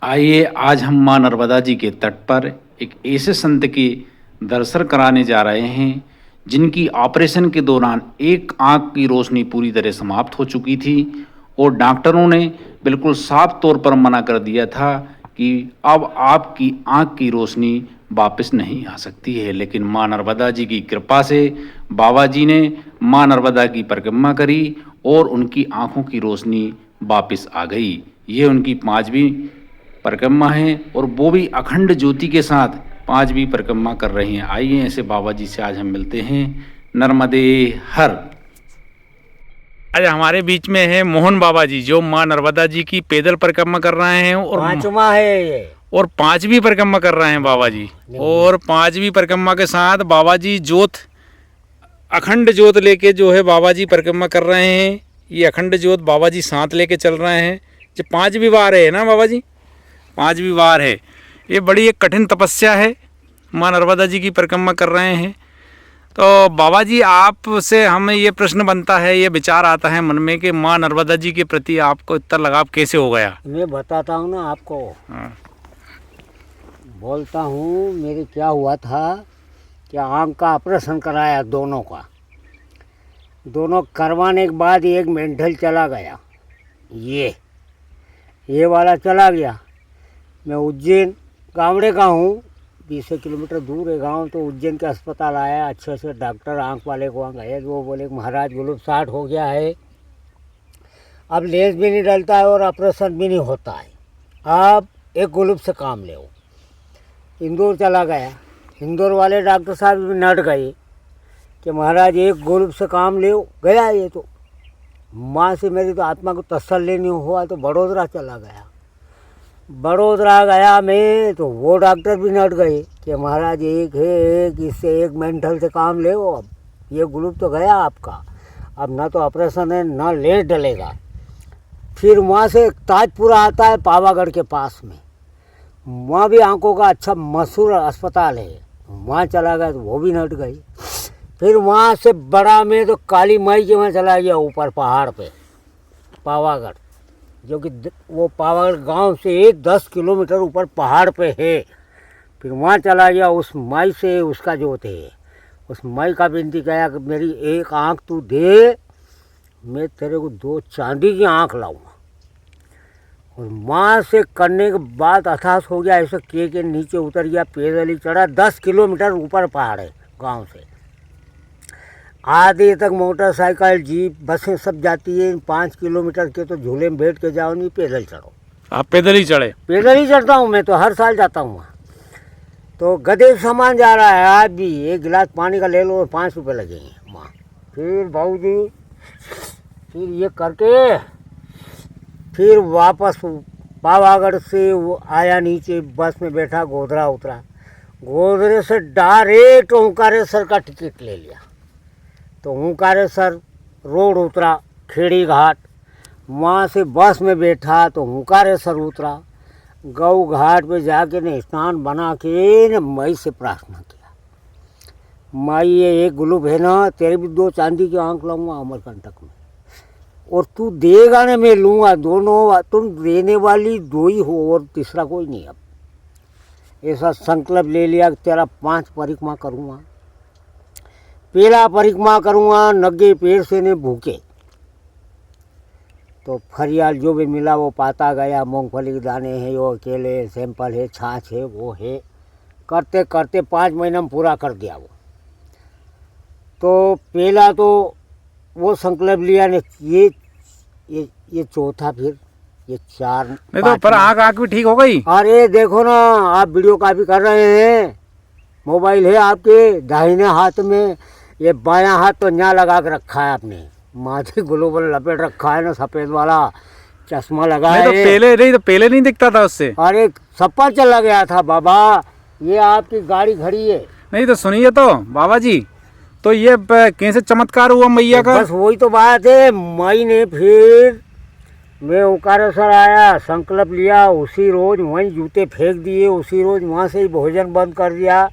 आइए आज हम माँ नर्मदा जी के तट पर एक ऐसे संत के दर्शन कराने जा रहे हैं जिनकी ऑपरेशन के दौरान एक आंख की रोशनी पूरी तरह समाप्त हो चुकी थी और डॉक्टरों ने बिल्कुल साफ तौर पर मना कर दिया था कि अब आपकी आंख की रोशनी वापस नहीं आ सकती है। लेकिन माँ नर्मदा जी की कृपा से बाबा जी ने माँ नर्मदा की परिक्रमा करी और उनकी आंखों की रोशनी वापस आ गई। ये उनकी पांचवी परिक्रमा है और वो भी अखंड ज्योति के साथ पांचवी परिक्रमा कर रहे हैं। आइए ऐसे बाबा जी से आज हम मिलते हैं। नर्मदे हर। आज हमारे बीच में है मोहन बाबा जी जो माँ नर्मदा जी की पैदल परिक्रमा कर रहे हैं और पांचवा है ये और पांचवी परिक्रमा कर रहे हैं बाबा जी। और पांचवी परिक्रमा के साथ बाबा जी ज्योत अखंड ज्योत लेके जो है बाबा जी परिक्रमा कर रहे हैं। ये अखंड ज्योत बाबा जी साथ लेके चल रहे हैं। जो पांचवी बार है ना बाबा जी, पांचवी बार है। ये बड़ी एक कठिन तपस्या है, माँ नर्मदा जी की परिक्रमा कर रहे हैं। तो बाबा जी आपसे हमें ये प्रश्न बनता है, ये विचार आता है मन में कि माँ नर्मदा जी के प्रति आपको इतना लगाव कैसे हो गया? मैं बताता हूँ ना आपको। हाँ। बोलता हूँ मेरे क्या हुआ था कि आँख का ऑपरेशन कराया दोनों का। दोनों करवाने के बाद एक मेंटल चला गया, ये वाला चला गया। मैं उज्जैन गावड़े का हूँ, 20 किलोमीटर दूर है गांव। तो उज्जैन के अस्पताल आया, अच्छे से डॉक्टर आंख वाले को वहाँ गए। वो बोले महाराज गुलूब 60 हो गया है, अब लेंस भी नहीं डलता है और ऑपरेशन भी नहीं होता है, आप एक गुलूब से काम ले। इंदौर चला गया, इंदौर वाले डॉक्टर साहब भी नट गए कि महाराज एक गुलूब से काम ले गया। ये तो माँ से मेरी तो आत्मा को तसल्ली नहीं हुआ, तो बड़ोदरा चला गया। बड़ोदरा गया मैं, तो वो डॉक्टर भी नट गए कि महाराज एक है, एक इससे एक मेंटल से काम ले। अब ये ग्रुप तो गया आपका, अब ना तो ऑपरेशन है ना लेट डलेगा। फिर वहाँ से ताजपुरा आता है पावागढ़ के पास में, वहाँ भी आंखों का अच्छा मशहूर अस्पताल है, वहाँ चला गया तो वो भी नट गई। फिर वहाँ से बड़ा में तो काली माई के वहाँ चला गया, ऊपर पहाड़ पे पावागढ़, जो कि वो पावागढ़ गांव से 10 किलोमीटर ऊपर पहाड़ पे है। फिर वहाँ चला गया, उस माई से उसका जो थे, उस माई का विनती किया कि मेरी एक आँख तू दे, मैं तेरे को 2 चांदी की आँख लाऊंगा। और वहाँ से करने के बाद अथास हो गया, ऐसे के नीचे उतर गया, पैदल ही चढ़ा। 10 किलोमीटर ऊपर पहाड़ है गाँव से, आधे तक मोटरसाइकिल जीप बसें सब जाती है। 5 किलोमीटर के तो झूले में बैठ के जाओ, नहीं पैदल चढ़ो। आप पैदल ही चढ़े? पैदल ही चढ़ता हूँ मैं तो, हर साल जाता हूँ वहाँ। तो गधे सामान जा रहा है आज भी, एक गिलास पानी का ले लो 5 रुपये लगेंगे वहाँ। फिर भाऊ जी फिर ये करके फिर वापस पावागढ़ से वो आया, नीचे बस में बैठा, गोधरा उतरा। गोधरे से डायरेक्ट ओंकारेश्वर का टिकट ले लिया। तो ओंकारेश्वर रोड उतरा, खेड़ी घाट, वहाँ से बस में बैठा तो ओंकारेश्वर उतरा। गौ घाट पे जाके ने स्नान बना के ने माई से प्रार्थना किया, माई ये एक गुलूब है ना, तेरे भी 2 चांदी की आंख लाऊंगा अमरकंटक में, और तू देगा ना मैं लूँगा। दोनों तुम देने वाली 2 ही हो और तीसरा कोई नहीं। अब ऐसा संकल्प ले लिया कि तेरा 5 परिक्रमा करूँगा। पहला परिक्रमा करूँगा नंगे पैर से ने भूखे, तो फरियाल जो भी मिला वो पाता गया। मूंगफली के दाने हैं, वो केले, सैंपल है, छाछ है, वो है। करते करते 5 महीना में पूरा कर दिया वो। तो पहला तो वो संकल्प लिया ने, ये चौथा, फिर ये 4 नहीं तो पर आँख भी ठीक हो गई। अरे देखो ना, आप वीडियो कॉपी कर रहे हैं, मोबाइल है आपके दाहिने हाथ में, ये बायां हाथ तो यहाँ लगा के रखा है आपने, माथे ग्लोबल लपेट रखा है ना, सफ़ेद वाला चश्मा लगा है। तो पहले नहीं दिखता था उससे। अरे सपा चला गया था बाबा। ये आपकी गाड़ी खड़ी है। नहीं तो सुनिए तो बाबा जी, तो ये कैसे चमत्कार हुआ मैया का? बस वही तो बात है। माई ने फिर मैं ओंकारेश्वर आया, संकल्प लिया, उसी रोज वहीं जूते फेंक दिए, उसी रोज वहाँ से ही भोजन बंद कर दिया।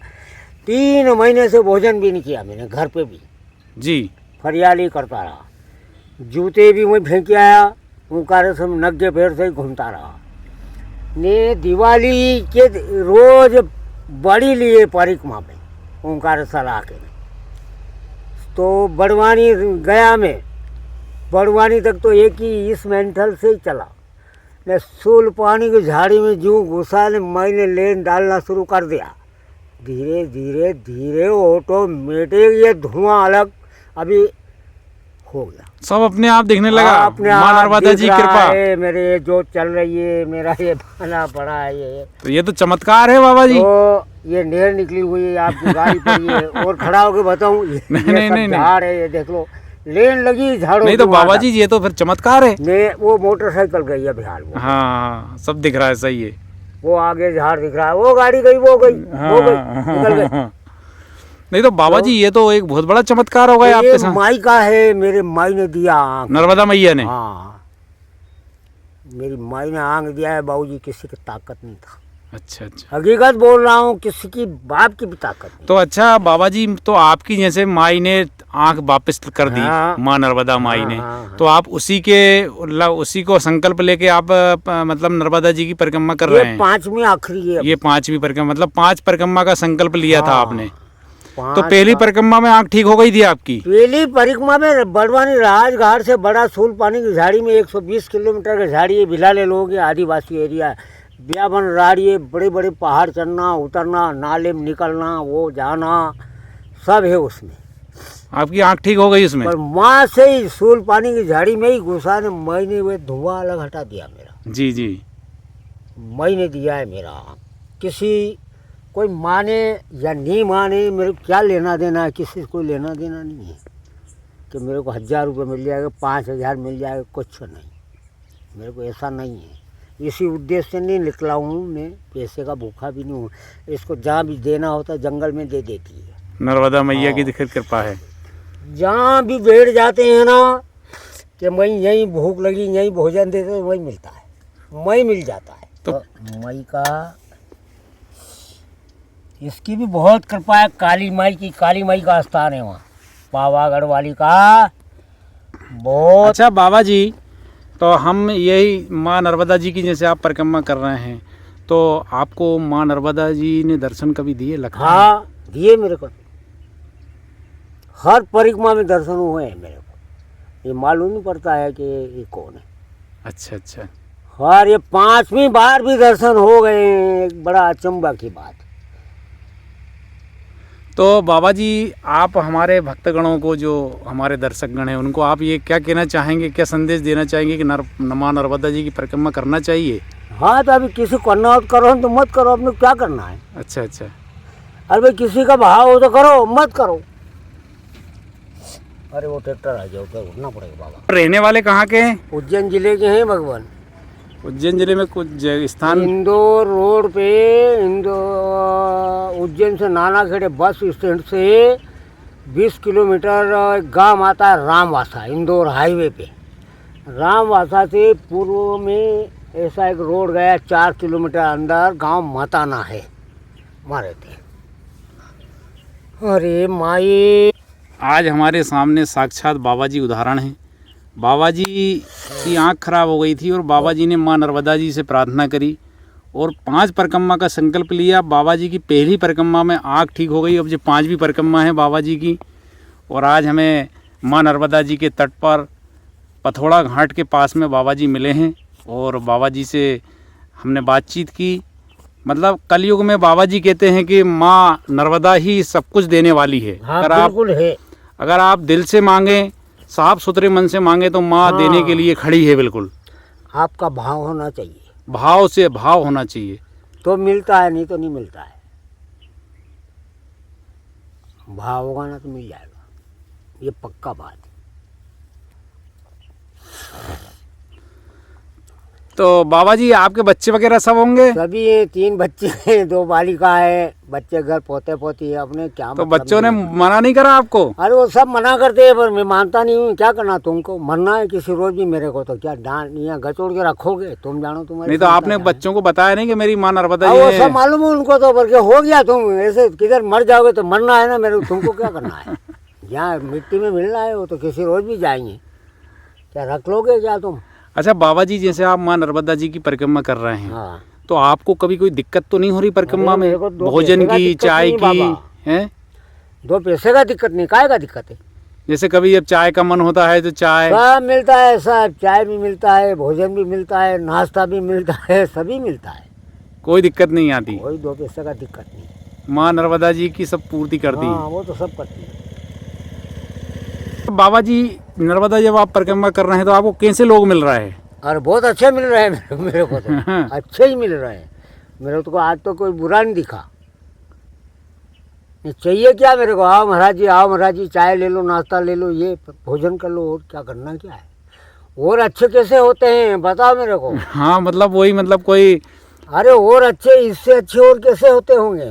3 महीने से भोजन भी नहीं किया मैंने, घर पे भी जी फरियाली करता रहा। जूते भी वहीं फेंक आया, ओंकारेश्वर में नंगे पैर से ही घूमता रहा। ने दिवाली के रोज बड़ी लिए परिक्रमा में ओंकार सलाह के, तो बड़वानी गया में, बड़वानी तक तो एक ही इस मेंटल से ही चला। ने सूल पानी की झाड़ी में जूं घुसा ने मैंने लेन डालना शुरू कर दिया। धीरे धीरे धीरे ऑटोमेटिक ये धुआं अलग अभी हो गया, सब अपने आप दिखने लगा। अपने माँ आप नर्मदा दिख जी रहा कृपा। है, मेरे जो चल रही है, मेरा ये बना पड़ा है ये, तो ये तो चमत्कार है बाबा जी। तो ये नहर निकली हुई है आपकी गाड़ी पर, ये और खड़ा होकर बताऊं, ये नहीं, सब झाड़ है, ये देख लो लेन लगी झाड़ों नहीं तो की बाबा वहाँ जी ये तो फिर चमत्कार है। तक। ने वो मोटरसाइकिल गई है बिहार में, हाँ सब दिख रहा है, सही है। वो आगे झाड़ दिख रहा है, वो गाड़ी गई, वो गई, वो गई, निकल गई। हाँ। नहीं तो बाबा जी ये तो एक बहुत बड़ा चमत्कार हो गया ये आपके साथ। माई का है, मेरे माई ने दिया आँख। नर्मदा मैया ने। हाँ, मेरी माई ने आँख दिया है, बाबूजी किसी की ताकत नहीं था। अच्छा अच्छा। हकीकत बोल रहा हूँ, किसी की बाप की भी ताकत नहीं। तो अच्छा बाबा जी, तो आपकी जैसे माई ने आंख वापस कर दी, हाँ। माँ नर्मदा माई ने, हाँ। तो आप उसी को संकल्प लेके आप मतलब नर्मदा जी की परिक्रमा कर रहे ये हैं। 5वीं आखिरी है। ये 5वीं परिक्रमा, मतलब 5 परिक्रमा का संकल्प लिया था हाँ। आपने। तो 5 पहली परिक्रमा में आंख ठीक हो गई थी आपकी। पहली परिक्रमा में बड़वानी राजघाट से बड़ा सूल पानी की झाड़ी में 120 किलोमीटर की झाड़ी है, भिलाले लोग, आदिवासी एरिया है, ब्याबन राड़ी है, बड़े बड़े पहाड़ चढ़ना उतरना, नाले में निकलना, वो जाना सब है उसमें। आपकी आंख ठीक हो गई उसमें। पर वहाँ से ही सूल पानी की झाड़ी में ही घुसा ने मैंने वो धुआं अलग हटा दिया मेरा। जी जी। मैंने दिया है मेरा आँख। किसी कोई माने या नहीं माने, मेरे को क्या लेना देना है, किसी से कोई लेना देना नहीं है कि मेरे को 1000 रुपये मिल जाएगा, 5000 मिल जाएगा, कुछ नहीं। मेरे को ऐसा नहीं है, इसी उद्देश्य से नहीं निकला हूँ मैं, पैसे का भूखा भी नहीं हूँ। इसको जहाँ भी देना होता है जंगल में दे देती है नर्मदा मैया की दिखर कृपा है। जहाँ भी बैठ जाते हैं ना कि मैं यहीं भूख लगी, यहीं भोजन देते तो वही मिलता है, वही मिल जाता है। तो मई का इसकी भी बहुत कृपा है, काली माई की। काली माई का स्थान है वहाँ, पावागढ़ वाली का बहुत। अच्छा बाबा जी, तो हम यही माँ नर्मदा जी की जैसे आप परिक्रमा कर रहे हैं, तो आपको माँ नर्मदा जी ने दर्शन कभी दिए लगता है? हाँ दिए मेरे को, हर परिक्रमा में दर्शन हुए हैं मेरे को। ये मालूम नहीं पड़ता है कि ये कौन है। अच्छा अच्छा। हर ये 5वीं बार भी दर्शन हो गए हैं, एक बड़ा अचंभा की बात। तो बाबा जी आप हमारे भक्तगणों को, जो हमारे दर्शकगण हैं, उनको आप ये क्या कहना चाहेंगे, क्या संदेश देना चाहेंगे कि माँ नर्मदा जी की परिक्रमा करना चाहिए? हाँ तो अभी किसी को करना हो तो करो, तो मत करो, अपने क्या करना है। अच्छा अच्छा। अरे भाई किसी का भाव हो तो करो, मत करो। अरे वो ट्रैक्टर आ जाओ, उधर उठना पड़ेगा बाबा। रहने वाले कहाँ के हैं? उज्जैन जिले के हैं भगवान। उज्जैन जिले में कुछ स्थान? इंदौर रोड पे, उज्जैन से नानाखेड़े बस स्टैंड से 20 किलोमीटर गांव आता है रामवासा, इंदौर हाईवे पे। रामवासा से पूर्व में ऐसा एक रोड गया 4 किलोमीटर अंदर, गांव मताना है, वहाँ रहते हैं। अरे माई, आज हमारे सामने साक्षात बाबा जी उदाहरण हैं। बाबा जी की आंख खराब हो गई थी और बाबा जी ने माँ नर्मदा जी से प्रार्थना करी और 5 परिक्रमा का संकल्प लिया। बाबा जी की पहली परिक्रमा में आंख ठीक हो गई। अब जो 5वीं परिक्रमा है बाबा जी की, और आज हमें माँ नर्मदा जी के तट पर पथौड़ा घाट के पास में बाबा जी मिले हैं और बाबा जी से हमने बातचीत की। मतलब कलयुग में बाबा जी कहते हैं कि माँ नर्मदा ही सब कुछ देने वाली है। हाँ बिल्कुल है। अगर आप दिल से मांगें, साफ सुथरे मन से मांगे, तो माँ देने के लिए खड़ी है बिल्कुल। आपका भाव होना चाहिए, भाव से भाव होना चाहिए तो मिलता है, नहीं तो नहीं मिलता है। भाव होगा ना तो मिल जाएगा, ये पक्का बात है। तो बाबा जी आपके बच्चे वगैरह सब होंगे? सभी ये 3 बच्चे हैं, 2 बालिका है, बच्चे घर पोते पोती है अपने। क्या तो मतलब बच्चों ने नहीं। मना नहीं करा आपको? अरे वो सब मना करते हैं, पर मैं मानता नहीं हूँ। क्या करना, तुमको मरना है किसी रोज भी मेरे को, तो क्या डांट या गचोड़ के रखोगे, तुम जानो तुम्हारी। नहीं तो आपने बच्चों को बताया नहीं कि मेरी माँ नर्मदा वो जी सब है? मालूम है उनको, तो बल्कि हो गया, तुम ऐसे किधर मर जाओगे तो मरना है ना मेरे को, तुमको क्या करना है। यहाँ मिट्टी में मिलना है, वो तो किसी रोज भी जाएंगे, क्या रख लोगे क्या तुम? अच्छा बाबा जी, जैसे आप माँ नर्मदा जी की परिक्रमा कर रहे हैं, हाँ। तो आपको कभी कोई दिक्कत तो नहीं हो रही परिक्रमा अरे में, मेरे को दो भोजन पैसे का की, दिक्कत चाय नहीं की? बाबा। हैं? 2 पैसे का दिक्कत नहीं, काय का दिक्कत है? जैसे कभी अब चाय का मन होता है तो चाय, सब मिलता है, सब चाय भी मिलता है, भोजन भी मिलता है, नाश्ता भी मिलता है, सभी मिलता है, कोई दिक्कत नहीं आती। कोई 2 पैसे का दिक्कत नहीं। माँ नर्मदा जी की सब पूर्ति करती हाँ, हैं। वो तो सब करती है। बाबा जी, नर्मदा जब आप परिक्रमा कर रहे हैं तो आपको कैसे लोग मिल रहे हैं? और बहुत अच्छे मिल रहे हैं मेरे को तो अच्छे ही मिल रहे हैं मेरे को। आज तो कोई बुरा नहीं दिखा। ये चाहिए क्या मेरे को? आओ महाराज जी, आओ महाराज जी, चाय ले लो, नाश्ता ले लो, ये भोजन कर लो, और क्या करना क्या है? और अच्छे कैसे होते हैं बताओ मेरे को। हाँ, मतलब वही, मतलब कोई, अरे और अच्छे, इससे अच्छे और कैसे होते होंगे?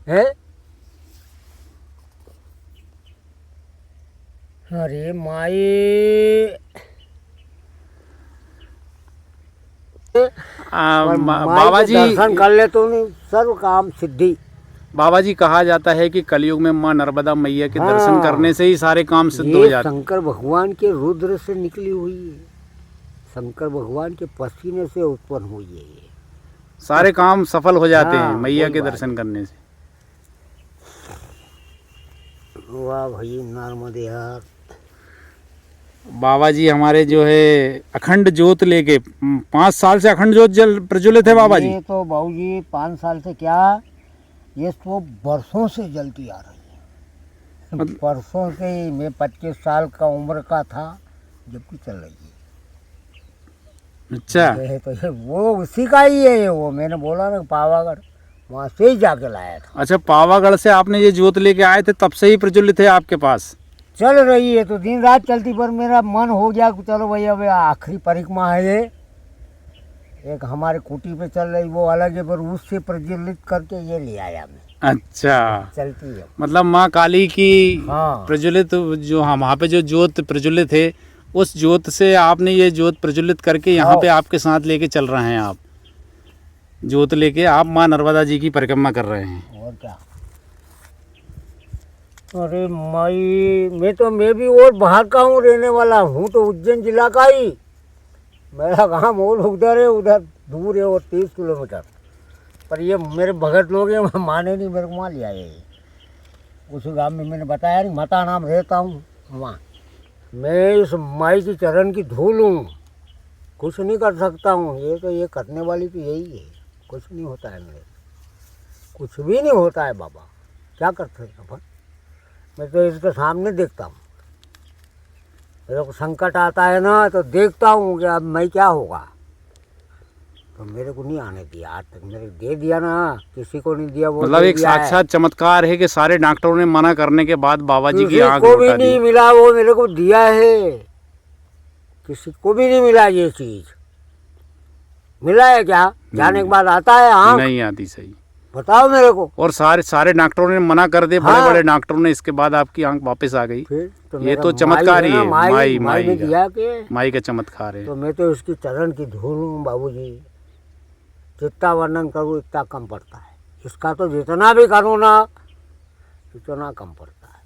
हैं? अरे माई, बाबा जी, दर्शन कर ले तो नहीं सर्व काम सिद्धि। बाबा जी कहा जाता है कि कलयुग में माँ नर्मदा मैया के हाँ। दर्शन करने से ही सारे काम सिद्ध हो ये जाते हैं। शंकर भगवान के रुद्र से निकली हुई है, शंकर भगवान के पसीने से उत्पन्न हुई है ये। सारे काम सफल हो जाते हैं हाँ, मैया वही के बात दर्शन करने से। वाह भाई नर्मदे यार। बाबा जी हमारे जो है अखंड ज्योत लेके 5 साल से अखंड ज्योत जल प्रज्वलित है बाबा जी। ये तो बाबूजी 5 साल से क्या, ये तो बरसों से जलती आ रही है। बरसों से ही, मैं 25 साल का उम्र का था जबकि चल रही है। अच्छा, ये तो ये वो उसी का ही है ये। वो मैंने बोला ना पावागढ़, वहाँ से ही जाके लाया था। अच्छा, पावागढ़ से आपने ये ज्योत लेके आए थे, तब से ही प्रज्वलित है आपके पास? चल रही है तो दिन रात चलती, पर मेरा मन हो गया कि चलो भैया अब आखिरी परिक्रमा है ये। एक हमारे कुटी पे चल रही वो अलग है, पर उससे प्रज्वलित करके ये ले आया मैं। अच्छा, चलती है। मतलब माँ काली की हाँ। प्रज्वलित, जो हम वहाँ पे जो ज्योत प्रज्वलित है, उस ज्योत से आपने ये ज्योत प्रज्वलित करके यहाँ पे आपके साथ लेके चल रहे हैं। आप ज्योत लेके आप माँ नर्मदा जी की परिक्रमा कर रहे हैं। और क्या? अरे माई, मैं भी और बाहर का हूँ, रहने वाला हूँ तो उज्जैन जिला का ही। मेरा गाँव और उधर है, उधर दूर है और 30 किलोमीटर। पर ये मेरे भगत लोग हैं, माने नहीं, मेरे को वहाँ ले आए। उस गाँव में मैंने बताया नहीं, मता नाम रहता हूँ वहाँ। मैं इस माई की चरण की धूल हूँ, कुछ नहीं कर सकता हूँ। ये करने वाली तो यही है। कुछ नहीं होता है मेरे, कुछ भी नहीं होता है बाबा। क्या करते हैं अपन? मैं तो इसके सामने देखता हूँ। मेरे को संकट आता है ना तो देखता हूँ कि अब मैं क्या होगा। तो मेरे को नहीं आने दिया आज तक। मेरे दे दिया ना, किसी को नहीं दिया। वो मतलब दे एक दिया है। साक्षात चमत्कार है कि सारे डॉक्टरों ने मना करने के बाद बाबा जी की किसी आंख को भी लौटा दी। नहीं मिला, वो मेरे को दिया है। किसी को भी नहीं मिला ये चीज। मिला है क्या? जाने के बाद आता है आँख? नहीं आती, सही। बताओ मेरे को। और सारे डॉक्टरों ने मना कर दिए, हाँ। बड़े बड़े डॉक्टरों ने, इसके बाद आपकी आंख वापस आ गई। फिर तो ये मेरा तो चमत्कार ही ना, है। माई माई ने का। दिया के। माई का चमत्कार है। तो मैं तो इसकी चरण की धूल हूँ बाबूजी। जितना वर्णन करूँ इतना कम पड़ता है। इसका तो जितना भी करूँ ना उतना कम पड़ता है।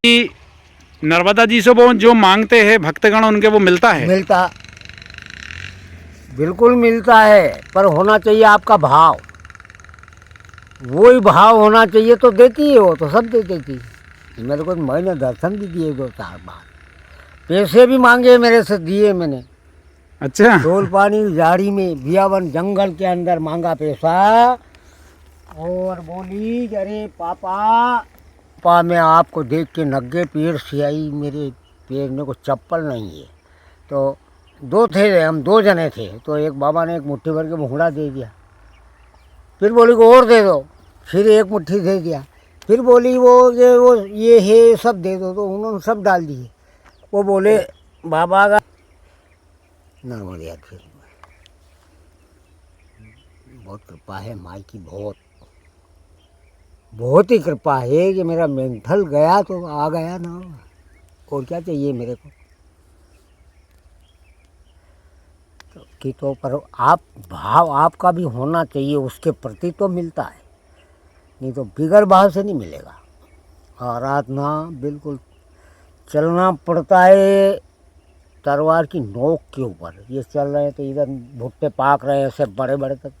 कि नर्मदा जी से वो जो मांगते हैं भक्तगण, उनके वो मिलता है? मिलता, बिल्कुल मिलता है, पर होना चाहिए आपका भाव। वही भाव होना चाहिए तो देती है। वो तो सब दे देती है। मेरे को मैंने दर्शन भी दिए 2-4 बार। पैसे भी मांगे मेरे से, दिए मैंने। अच्छा, ढोल पानी झाड़ी में बियावन जंगल के अंदर मांगा पैसा, और बोली अरे पापा मैं आपको देख के नग्गे पैर से आई, मेरे पैरने को चप्पल नहीं है। तो 2 थे, हम 2 जने थे। तो एक बाबा ने एक मुट्ठी भर के मुखड़ा दे दिया। फिर बोली को और दे दो, फिर एक मुट्ठी दे दिया। फिर बोली वो ये है सब दे दो, तो उन्होंने सब डाल दिए। वो बोले बाबा का नर्मदा फिर बहुत कृपा है माई की, बहुत ही कृपा है कि मेरा मेंटल गया तो आ गया ना। और क्या चाहिए मेरे को? तो पर आप भाव आपका भी होना चाहिए उसके प्रति, तो मिलता है। नहीं तो बिगर भाव से नहीं मिलेगा। आराधना बिल्कुल चलना पड़ता है। तलवार की नोक के ऊपर ये चल रहे हैं, तो इधर भुट्टे पाक रहे हैं ऐसे बड़े बड़े, तक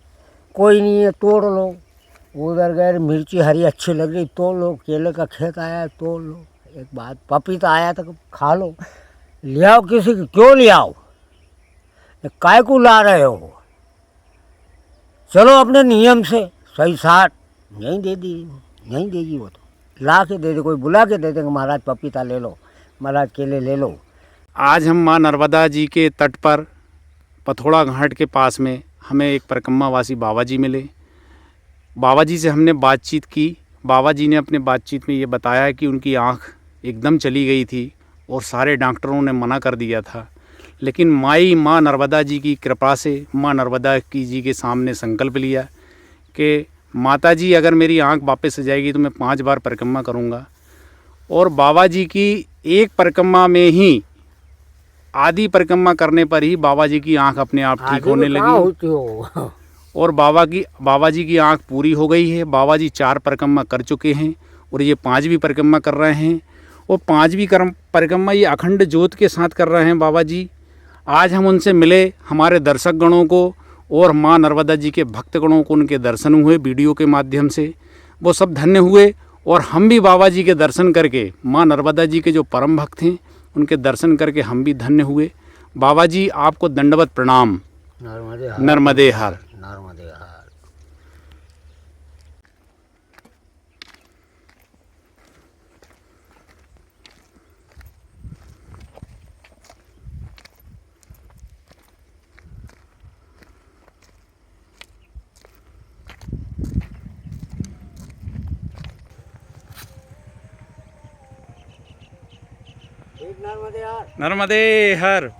कोई नहीं है, तोड़ लो। उधर गए, मिर्ची हरी अच्छी लग रही, तोड़ लो। केले का खेत आया है, तोड़ लो। एक बात, पपीता आया तो खा लो, ले आओ किसी की, क्यों ले आओ, काय को ला रहे हो? चलो अपने नियम से सही साठ नहीं दे दी, नहीं देगी वो, तो ला के दे दे, कोई बुला के दे देंगे, महाराज पपीता ले लो, महाराज केले ले लो। आज हम माँ नर्मदा जी के तट पर पथोड़ा घाट के पास में हमें एक परिक्रमावासी बाबा जी मिले। बाबा जी से हमने बातचीत की। बाबा जी ने अपने बातचीत में ये बताया कि उनकी आँख एकदम चली गई थी और सारे डॉक्टरों ने मना कर दिया था, लेकिन माँ नर्मदा जी की कृपा से माँ नर्मदा जी के सामने संकल्प लिया कि माता जी अगर मेरी आँख वापस आ जाएगी तो मैं 5 बार परिक्रमा करूँगा। और बाबा जी की एक परिक्रमा में ही, आधी परिक्रमा करने पर ही बाबा जी की आँख अपने आप ठीक होने लगी और बाबा जी की आँख पूरी हो गई है। बाबा जी 4 परिक्रमा कर चुके हैं और ये 5वीं परिक्रमा कर रहे हैं। और 5वीं परिक्रमा ये अखंड ज्योत के साथ कर रहे हैं बाबा जी। आज हम उनसे मिले, हमारे दर्शक गणों को और माँ नर्मदा जी के भक्त गणों को उनके दर्शन हुए वीडियो के माध्यम से, वो सब धन्य हुए। और हम भी बाबा जी के दर्शन करके, माँ नर्मदा जी के जो परम भक्त हैं उनके दर्शन करके हम भी धन्य हुए। बाबा जी आपको दंडवत प्रणाम। नर्मदे हर, नर्मदे हर। नर्मदे हर। नर्मदे हर। नर्मदे हर।